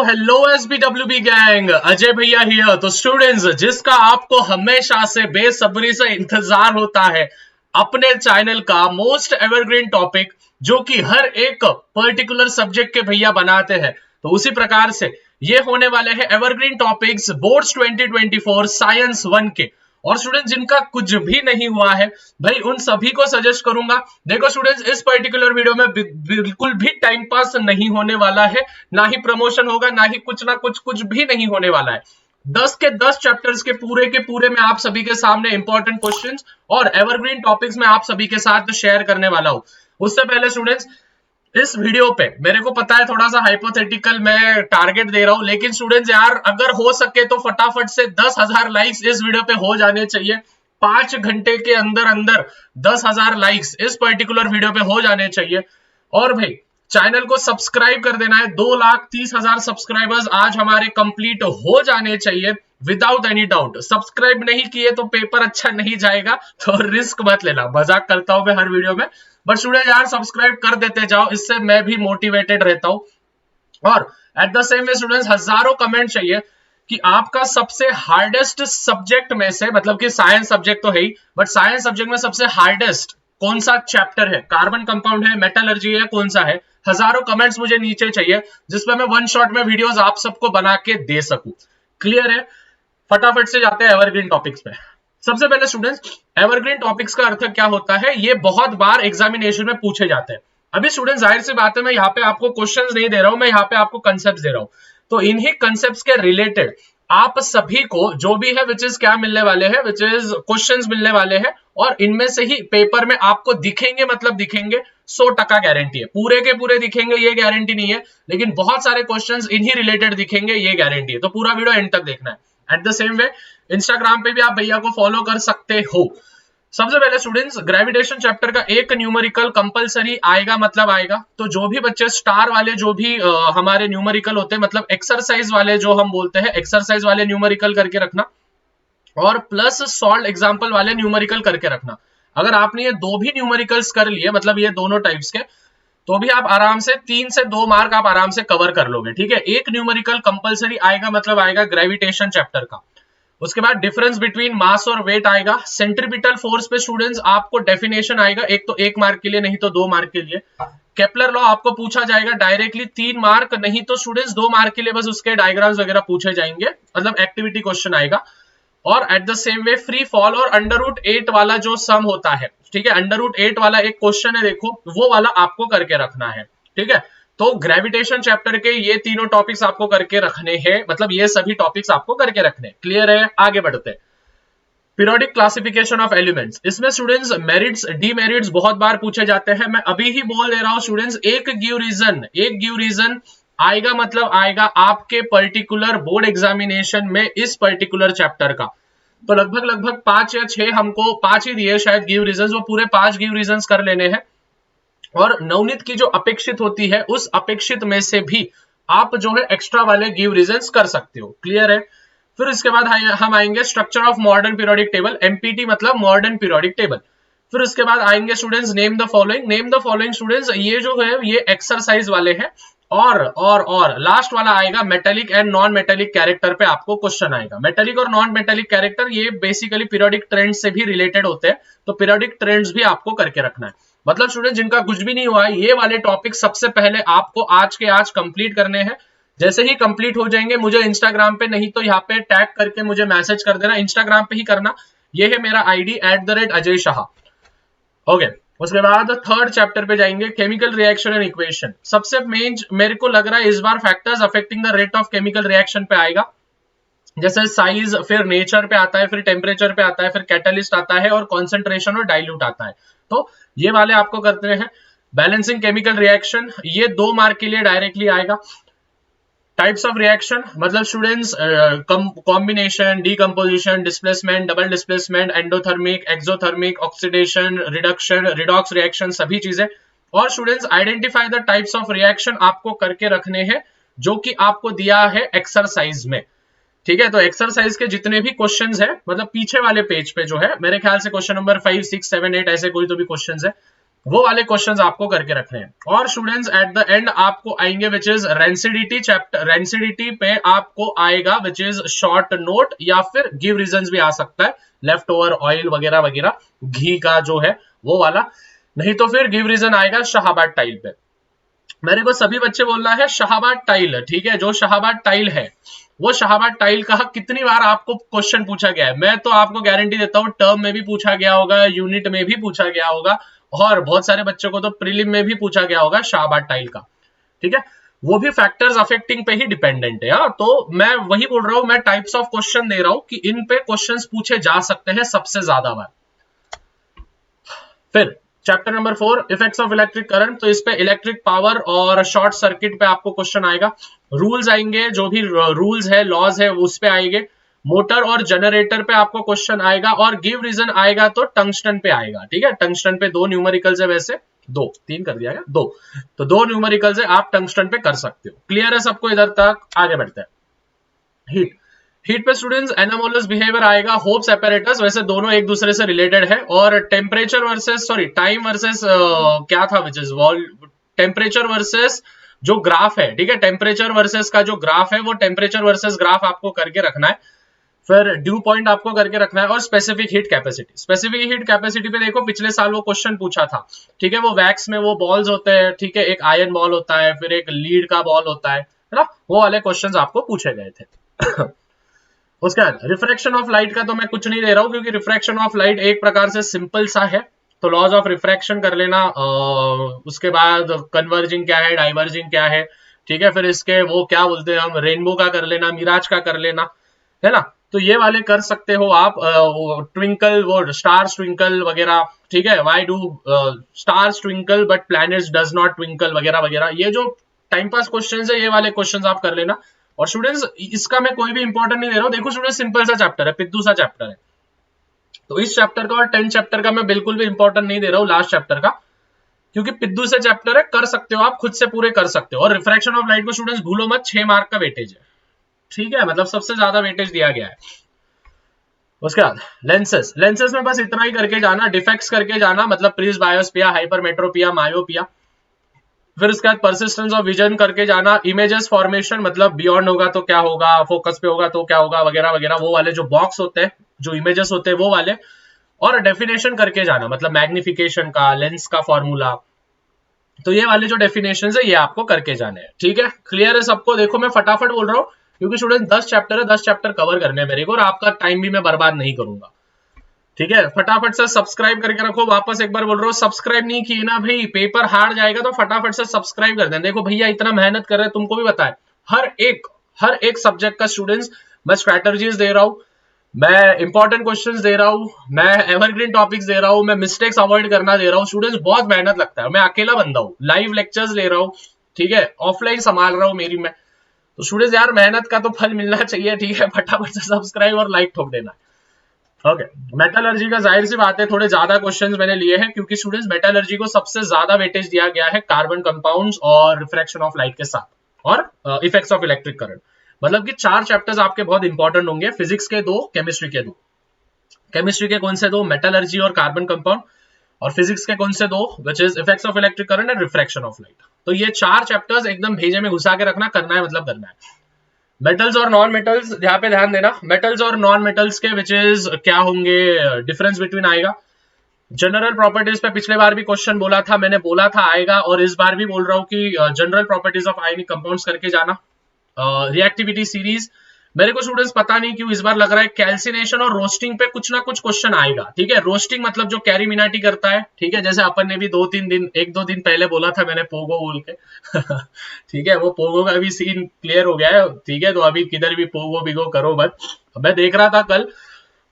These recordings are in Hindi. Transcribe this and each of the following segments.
हेलो SBWB गैंग, अजय भैया हियर। तो स्टूडेंट्स, जिसका आपको हमेशा से बेसब्री से इंतजार होता है अपने चैनल का मोस्ट एवरग्रीन टॉपिक, जो कि हर एक पर्टिकुलर सब्जेक्ट के भैया बनाते हैं, तो उसी प्रकार से ये होने वाले हैं एवरग्रीन टॉपिक्स बोर्ड्स 2024 साइंस 1 के। और स्टूडेंट्स जिनका कुछ भी नहीं हुआ है भाई, उन सभी को सजेस्ट करूंगा। देखो स्टूडेंट्स, इस पर्टिकुलर वीडियो में बिल्कुल भी टाइम पास नहीं होने वाला है, ना ही प्रमोशन होगा, ना ही कुछ ना कुछ भी नहीं होने वाला है। 10 के 10 चैप्टर्स के पूरे में आप सभी के सामने इंपॉर्टेंट क्वेश्चंस और एवरग्रीन टॉपिक्स में आप सभी के साथ शेयर करने वाला हूं। उससे पहले स्टूडेंट्स, इस वीडियो पे मेरे को पता है थोड़ा सा हाइपोथेटिकल मैं टारगेट दे रहा हूं, लेकिन स्टूडेंट्स यार, अगर हो सके तो फटाफट से 10,000 लाइक्स इस वीडियो पे हो जाने चाहिए। 5 घंटे के अंदर अंदर 10,000 लाइक्स इस पर्टिकुलर वीडियो पे हो जाने चाहिए। और भाई चैनल को सब्सक्राइब कर देना है। 2,30,000 सब्सक्राइबर्स आज हमारे कंप्लीट हो जाने चाहिए विदाउट एनी डाउट। सब्सक्राइब नहीं किए तो पेपर अच्छा नहीं जाएगा, तो रिस्क मत लेना। मजाक करता हूं मैं हर वीडियो में, बट स्टूडेंट यार सब्सक्राइब कर देते जाओ, इससे मैं भी मोटिवेटेड रहता हूं। और at the same way students, हजारों कमेंट चाहिए कि आपका सबसे हार्डेस्ट सब्जेक्ट में से, मतलब कि साइंस सब्जेक्ट तो है ही, बट साइंस सब्जेक्ट में सबसे हार्डेस्ट कौन सा चैप्टर है, कार्बन कंपाउंड है, मेटलर्जी है, कौन सा है। हजारों कमेंट्स मुझे नीचे चाहिए, जिसपे मैं वन शॉट में वीडियोस आप सबको बना के दे सकूं। क्लियर है? फटाफट से जाते हैं एवरग्रीन टॉपिक्स पे। सबसे पहले स्टूडेंट्स, एवरग्रीन टॉपिक्स का अर्थ क्या होता है, ये बहुत बार एग्जामिनेशन में पूछे जाते हैं। अभी स्टूडेंट्स जाहिर सी बात है, मैं यहाँ पे आपको क्वेश्चंस नहीं दे रहा हूं, मैं यहाँ पे आपको कंसेप्ट दे रहा हूं। तो इन्हीं कंसेप्ट्स के रिलेटेड आप सभी को जो भी है विच इज क्या मिलने वाले हैं, विच इज क्वेश्चंस मिलने वाले हैं, और इनमें से ही पेपर में आपको दिखेंगे, मतलब दिखेंगे 100% गारंटी है। पूरे के पूरे दिखेंगे ये गारंटी नहीं है, लेकिन बहुत सारे क्वेश्चंस इन्हीं रिलेटेड दिखेंगे ये गारंटी है। तो पूरा वीडियो एंड तक देखना है। At the same way Instagram पे भी आप भैया को फॉलो कर सकते हो। सबसे पहले स्टूडेंट्स, ग्रेविटेशन चैप्टर का एक न्यूमेरिकल कंपलसरी आएगा, मतलब आएगा। तो जो भी बच्चे स्टार वाले, जो भी हमारे न्यूमेरिकल होते हैं, मतलब एक्सरसाइज वाले जो हम बोलते हैं, एक्सरसाइज वाले न्यूमेरिकल करके रखना, और प्लस सॉल्व एग्जाम्पल वाले न्यूमेरिकल करके रखना। अगर आपने ये दो भी न्यूमेरिकल्स कर लिए, मतलब ये दोनों टाइप्स के, तो भी आप आराम से 3 से 2 मार्क आप आराम से कवर कर लोगे। ठीक है, एक न्यूमेरिकल कंपलसरी आएगा, मतलब आएगा ग्रेविटेशन चैप्टर का। उसके बाद डिफरेंस बिटवीन मास और वेट आएगा। सेंट्रीपिटल फोर्स पे स्टूडेंट्स आपको डेफिनेशन आएगा, एक तो 1 मार्क के लिए, नहीं तो 2 मार्क के लिए। केपलर लॉ आपको पूछा जाएगा डायरेक्टली 3 मार्क, नहीं तो स्टूडेंट्स 2 मार्क के लिए बस उसके डायग्राम्स वगैरह पूछे जाएंगे, मतलब एक्टिविटी क्वेश्चन आएगा। और at the same way free fall और अंडर रूट 8 वाला जो सम होता है, ठीक है, अंडर रूट 8 वाला एक क्वेश्चन है, देखो वो वाला आपको करके रखना है। ठीक है, तो ग्रेविटेशन चैप्टर के ये तीनों टॉपिक्स आपको करके रखने हैं, मतलब ये सभी टॉपिक्स आपको करके रखने। क्लियर है? आगे बढ़ते हैं। पीरियोडिक क्लासिफिकेशन ऑफ एलिमेंट्स, इसमें स्टूडेंट्स मेरिट्स डीमेरिट्स बहुत बार पूछे जाते हैं। मैं अभी ही बोल दे रहा हूं स्टूडेंट्स, एक गिव रीजन आएगा, मतलब आएगा आपके पर्टिकुलर बोर्ड एग्जामिनेशन में इस पर्टिकुलर चैप्टर का। तो लगभग 5 या 6, हमको 5 ही दिए शायद गिव रीजन, वो पूरे 5 गिव रीजन कर लेने हैं। और नवनीत की जो अपेक्षित होती है, उस अपेक्षित में से भी आप जो है एक्स्ट्रा वाले गिव रीजंस कर सकते हो। क्लियर है? फिर इसके बाद हम आएंगे structure of modern periodic table, empty मतलब मॉडर्न पीरियोडिक टेबल। फिर उसके बाद आएंगे students name the following students, ये जो है ये एक्सरसाइज वाले हैं। और लास्ट वाला आएगा metallic and non metallic character पे आपको क्वेश्चन आएगा। मेटेलिक और नॉन मेटेलिक कैरेक्टर ये बेसिकली पीरियोडिक ट्रेंड से भी रिलेटेड होते हैं, तो पीरियोडिक ट्रेंड्स भी आपको करके रखना है। मतलब स्टूडेंट जिनका कुछ भी नहीं हुआ है, ये वाले टॉपिक सबसे पहले आपको आज के आज कंप्लीट करने हैं। जैसे ही कंप्लीट हो जाएंगे, मुझे इंस्टाग्राम पे, नहीं तो यहाँ पे टैग करके मुझे मैसेज कर देना। इंस्टाग्राम पे ही करना, ये है मेरा आईडी @अजय शाह। ओके, उसके बाद थर्ड चैप्टर पे जाएंगे, केमिकल रिएक्शन एंड इक्वेशन। सबसे मेन मेरे को लग रहा है इस बार factors affecting the rate of chemical reaction पे आएगा। जैसे साइज, फिर नेचर पे आता है, फिर टेम्परेचर पे आता है, फिर कैटलिस्ट आता है, और कॉन्सेंट्रेशन और डाइल्यूट आता है। तो ये वाले आपको करते हैं। बैलेंसिंग केमिकल रिएक्शन, ये 2 मार्क के लिए डायरेक्टली आएगा। टाइप्स ऑफ रिएक्शन, मतलब students combination, decomposition, displacement, double displacement, endothermic, exothermic, oxidation, reduction, redox reaction, सभी चीजें। और students identify the types of reaction आपको करके रखने हैं, जो कि आपको दिया है एक्सरसाइज में। ठीक है, तो एक्सरसाइज के जितने भी क्वेश्चंस है, मतलब पीछे वाले पेज पे जो है, मेरे ख्याल से क्वेश्चन नंबर 5, 6, 7, 8 ऐसे कोई तो भी क्वेश्चंस है, वो वाले क्वेश्चंस आपको करके रखने हैं। और स्टूडेंट्स एट द एंड आपको आएंगे which is rancidity chapter, rancidity पे आपको आएगा विच इज शॉर्ट नोट या फिर गिव रीजंस भी आ सकता है, लेफ्ट ओवर ऑयल वगैरह वगैरह, घी का जो है वो वाला, नहीं तो फिर गिव रीजन आएगा शाहाबाद टाइल पे। मेरे को सभी बच्चे बोलना है शाहाबाद टाइल, ठीक है, जो शाहाबाद टाइल है वो शाहाबाद टाइल का कितनी बार आपको क्वेश्चन पूछा गया है। मैं तो आपको गारंटी देता हूं टर्म में भी पूछा गया होगा, यूनिट में भी पूछा गया होगा, और बहुत सारे बच्चों को तो प्रीलिम में भी पूछा गया होगा शाहाबाद टाइल का, ठीक है। वो भी फैक्टर्स अफेक्टिंग पे ही डिपेंडेंट है। हाँ, तो मैं वही बोल रहा हूं, मैं टाइप्स ऑफ क्वेश्चन दे रहा हूं कि इन पे क्वेश्चंस पूछे जा सकते हैं सबसे ज्यादा बार। फिर chapter number 4 effects of electric current, तो इस पे इलेक्ट्रिक पावर और शॉर्ट सर्किट पे आपको क्वेश्चन आएगा। रूल्स आएंगे, जो भी रूल्स है लॉज है उस पे आएंगे। मोटर और जनरेटर पे आपको क्वेश्चन आएगा, और गिव रीजन आएगा तो टंगस्टन पे आएगा, ठीक है। टंगस्टन पे 2 न्यूमेरिकल्स है, वैसे 2 3 कर दिया गया 2, तो 2 न्यूमेरिकल्स है, आप टंगस्टन पे कर सकते हो। क्लियर है सबको? इधर तक आगे बढ़ते हैं। हीट, हीट पे स्टूडेंट्स एनामोलस बिहेवियर आएगा, होप्स एपैरेटस, वैसे दोनों एक दूसरे से रिलेटेड है। और temperature versus sorry time versus क्या था which is wall, temperature versus जो ग्राफ है, ठीक है, टेम्परेचर वर्सेस का जो ग्राफ है वो टेम्परेचर वर्सेस ग्राफ आपको करके रखना है। फिर ड्यू पॉइंट आपको करके रखना है, और specific heat capacity. Specific heat capacity पे देखो पिछले साल वो क्वेश्चन पूछा था, ठीक है, वो वैक्स में वो बॉल्स होते हैं, ठीक है, एक आयरन बॉल होता है, फिर एक लीड का बॉल होता है ना, वो वाले क्वेश्चंस आपको पूछे गए थे। उसके बाद रिफ्रैक्शन ऑफ लाइट का तो मैं कुछ नहीं दे रहा हूं, क्योंकि रिफ्रैक्शन ऑफ लाइट एक प्रकार से सिंपल सा है, तो लॉज ऑफ रिफ्रैक्शन कर लेना। उसके बाद कन्वर्जिंग क्या है, डाइवर्जिंग क्या है, ठीक है, फिर इसके वो क्या बोलते हैं हम, रेनबो का कर लेना, मिराज का कर लेना, है ना, तो ये वाले कर सकते हो आप। ट्विंकल, वो स्टार्स ट्विंकल वगैरह, ठीक है, why do stars twinkle but planets does not twinkle वगैरह वगैरह, ये जो टाइम पास क्वेश्चंस है ये वाले क्वेश्चंस आप कर लेना। और स्टूडेंट्स इसका मैं कोई भी इंपॉर्टेंट नहीं दे रहा हूं, देखो स्टूडेंट सिंपल सा चैप्टर है, पिद्दू सा चैप्टर है, तो इस चैप्टर का और 10 चैप्टर का मैं बिल्कुल भी इंपॉर्टेंट नहीं दे रहा हूं लास्ट चैप्टर का, क्योंकि पिद्दू से चैप्टर है, कर सकते हो आप, खुद से पूरे कर सकते हो। और रिफ्रैक्शन ऑफ लाइट को स्टूडेंट्स भूलो मत, 6 मार्क का वेटेज है, ठीक है, मतलब सबसे ज्यादा वेटेज दिया गया है। उसके बाद लेंसेस, लेंसेस में बस इतना ही करके जाना, डिफेक्ट्स करके जाना, मतलब प्रिस्बायोस्पिया, हाइपरमेट्रोपिया, मायोपिया। फिर उसके बाद परसिस्टेंस ऑफ विजन करके जाना, इमेजेस फॉर्मेशन, मतलब बियॉन्ड होगा तो क्या होगा, फोकस पे होगा तो क्या होगा वगैरह वगैरह, वो वाले जो बॉक्स होते हैं, जो इमेजेस होते हैं वो वाले। और डेफिनेशन करके जाना, मतलब मैग्निफिकेशन का, लेंस का फॉर्मूला, तो ये वाले जो डेफिनेशन है ये आपको करके जाने हैं, ठीक है। क्लियर है सबको? देखो मैं फटाफट बोल रहा हूँ, क्योंकि स्टूडेंट 10 चैप्टर है, 10 चैप्टर कवर करने हैं मेरे को, और आपका टाइम भी मैं बर्बाद नहीं करूंगा, ठीक है। फटाफट से सब्सक्राइब करके रखो, वापस एक बार बोल रहा हूँ, सब्सक्राइब नहीं किए ना भाई, पेपर हार्ड जाएगा, तो फटाफट से सब्सक्राइब कर दें। देखो भैया इतना मेहनत कर रहे हैं, तुमको भी बताए, हर एक सब्जेक्ट का स्टूडेंट्स मैं स्ट्रैटेजीज दे रहा हूं, मैं इंपॉर्टेंट क्वेश्चंस दे रहा हूं, मैं एवरग्रीन टॉपिक्स दे रहा हूं, मैं मिस्टेक्स अवॉइड करना दे रहा हूं। स्टूडेंट्स बहुत मेहनत लगता है, मैं अकेला बंदा हूं, लाइव लेक्चर्स ले रहा हूं, ठीक है, ऑफलाइन संभाल रहा हूं मेरी मैं, तो स्टूडेंट्स यार मेहनत का तो फल मिलना चाहिए, ठीक है, फटाफट से सब्सक्राइब और लाइक ठोक देना। ओके, मेटलर्जी का जाहिर सी बात है थोड़े ज्यादा क्वेश्चंस मैंने लिए हैं, क्योंकि स्टूडेंट्स मेटलर्जी को सबसे ज्यादा वेटेज दिया गया है कार्बन कंपाउंड्स और रिफ्रैक्शन ऑफ लाइट के साथ, और इफेक्ट्स ऑफ इलेक्ट्रिक करंट, मतलब कि 4 चैप्टर्स आपके बहुत इंपॉर्टेंट होंगे, फिजिक्स के 2, केमिस्ट्री के 2। केमिस्ट्री के कौन से 2? मेटलर्जी और कार्बन कंपाउंड। और फिजिक्स के कौन से 2? Which is effects of electric current and refraction of light. तो ये 4 चैप्टर्स एकदम भेजे में घुसा के रखना, करना है मतलब करना है। मेटल्स और नॉन मेटल्स, यहाँ पे ध्यान देना, मेटल्स और नॉन मेटल्स के विच इज क्या होंगे, डिफरेंस बिटवीन आएगा। जनरल प्रॉपर्टीज पे पिछले बार भी क्वेश्चन बोला था मैंने, बोला था आएगा, और इस बार भी बोल रहा हूँ कि general properties of ionic compounds करके जाना। रिएक्टिविटी सीरीज, मेरे को स्टूडेंट्स पता नहीं क्यों इस बार लग रहा है कैल्सिनेशन और रोस्टिंग पे कुछ ना कुछ क्वेश्चन आएगा, ठीक है। रोस्टिंग मतलब जो कैरीमिनाटी करता है, ठीक है, जैसे अपन ने भी 1-2 दिन पहले बोला था मैंने पोगो बोल के ठीक है, वो पोगो का भी सीन क्लियर हो गया है, ठीक है, तो अभी किधर भी पोगो बिगो करो मत। मैं देख रहा था कल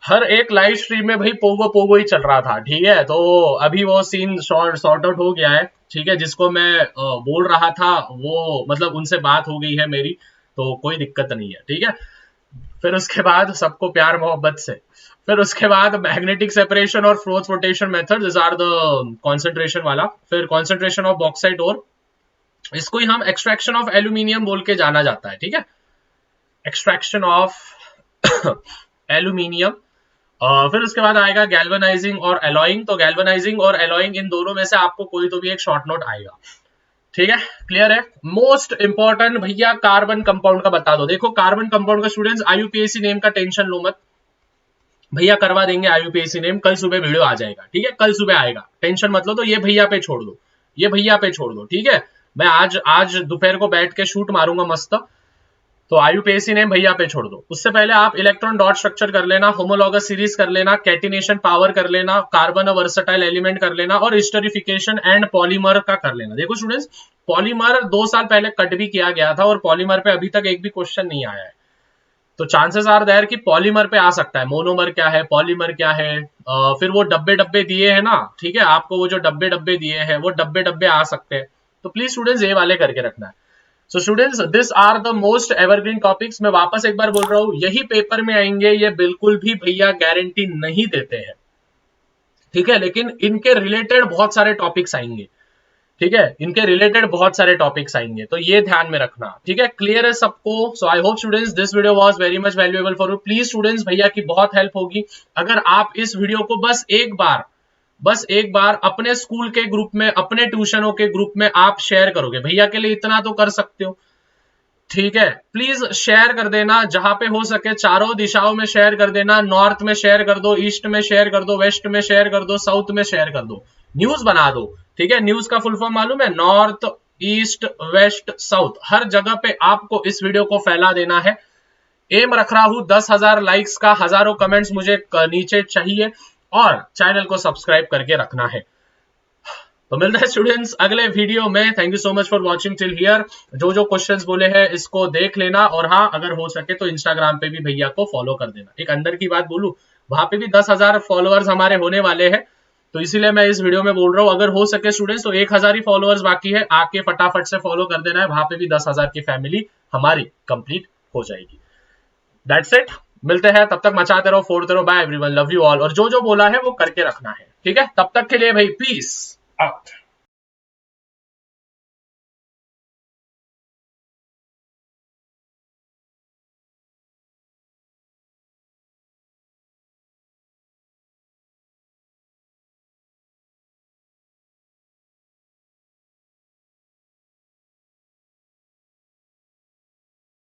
हर एक लाइव स्ट्रीम में भाई पोगो पोगो ही चल रहा था, ठीक है, तो अभी वो सीन सॉर्ट आउट हो गया है, ठीक है, जिसको मैं बोल रहा था वो मतलब उनसे बात हो गई है मेरी, तो कोई दिक्कत नहीं है, ठीक है। फिर उसके बाद सबको प्यार मोहब्बत से, फिर उसके बाद मैग्नेटिक सेपरेशन और froth flotation method, this are the concentration वाला। फिर कंसंट्रेशन ऑफ बॉक्साइट और, इसको ही हम एक्सट्रैक्शन ऑफ एल्यूमिनियम बोल के जाना जाता है, ठीक है, एक्सट्रैक्शन ऑफ एल्यूमिनियम। फिर उसके बाद आएगा गैल्वेनाइजिंग और एलॉइंग। तो गैल्वेनाइजिंग और एलॉइंग इन दोनों में से आपको कोई तो भी एक शॉर्ट नोट आएगा, ठीक है, क्लियर है। मोस्ट इंपॉर्टेंट भैया कार्बन कंपाउंड का बता दो। देखो कार्बन कंपाउंड का स्टूडेंट्स आईयूपीएसी नेम का टेंशन लो मत, भैया करवा देंगे आईयूपीएसी नेम, कल सुबह वीडियो आ जाएगा, ठीक है, कल सुबह आएगा, टेंशन मत लो। तो ये भैया पे छोड़ दो, ये भैया पे छोड़ दो, ठीक है। मैं आज दोपहर को बैठ के शूट मारूंगा मस्त। तो आईयूपीएसी नेम भैया पे छोड़ दो। उससे पहले आप इलेक्ट्रॉन डॉट स्ट्रक्चर कर लेना, होमोलॉगस सीरीज कर लेना, कैटिनेशन पावर कर लेना, कार्बन वर्सटाइल एलिमेंट कर लेना, और हिस्टेरिफिकेशन एंड पॉलीमर का कर लेना। देखो स्टूडेंट्स, पॉलीमर 2 साल पहले कट भी किया गया था और पॉलीमर पे अभी तक एक भी क्वेश्चन नहीं आया है। तो चांसेस आर देयर कि पॉलीमर पे आ सकता है। मोनोमर क्या है, पॉलीमर क्या है, फिर वो डब्बे डब्बे दिए हैं ना, ठीक है, आपको वो जो डब्बे डब्बे दिए हैं वो डब्बे डब्बे आ सकते हैं। तो प्लीज स्टूडेंट्स ये वाले करके रखना है। So students this are the most evergreen topics. मैं वापस एक बार बोल रहा हूं, यही पेपर में आएंगे, ये बिल्कुल भी भैया गारंटी नहीं देते हैं, ठीक है, लेकिन इनके रिलेटेड बहुत सारे टॉपिक्स आएंगे, ठीक है, इनके रिलेटेड बहुत सारे टॉपिक्स आएंगे, तो ये ध्यान में रखना, ठीक है, क्लियर है सबको। So I hope students this video was very much valuable for you. Please students भैया की बहुत हेल्प होगी अगर आप इस वीडियो को बस एक बार अपने स्कूल के ग्रुप में, अपने ट्यूशनों के ग्रुप में आप शेयर करोगे। भैया के लिए इतना तो कर सकते हो, ठीक है, प्लीज शेयर कर देना, जहां पे हो सके चारों दिशाओं में शेयर कर देना। नॉर्थ में शेयर कर दो, ईस्ट में शेयर कर दो, वेस्ट में शेयर कर दो, साउथ में शेयर कर दो, न्यूज बना दो, ठीक है। न्यूज का फुल फॉर्म मालूम है, नॉर्थ ईस्ट वेस्ट साउथ, हर जगह पे आपको इस वीडियो को फैला देना है। एम रख रहा हूं 10,000 लाइक्स का, हजारों कमेंट्स मुझे नीचे चाहिए, और चैनल को सब्सक्राइब करके रखना है। तो मिलते हैं स्टूडेंट्स अगले वीडियो में। Thank you so much for watching till here. जो जो क्वेश्चंस बोले हैं इसको देख लेना, और हाँ अगर हो सके तो इंस्टाग्राम पे भी भैया को फॉलो कर देना। एक अंदर की बात बोलूं, वहां पे भी 10,000 फॉलोअर्स हमारे होने वाले हैं, तो इसीलिए मैं इस वीडियो में बोल रहा हूँ, अगर हो सके स्टूडेंट्स तो 1,000 ही फॉलोअर्स बाकी है, आके फटाफट से फॉलो कर देना है, वहां पे भी 10,000 की फैमिली हमारी कंप्लीट हो जाएगी। दैट्स इट, मिलते हैं, तब तक मचाते रहो, फोड़ते रहो। Bye everyone, love you all. और जो जो बोला है वो करके रखना है, ठीक है, तब तक के लिए भाई पीस आउट।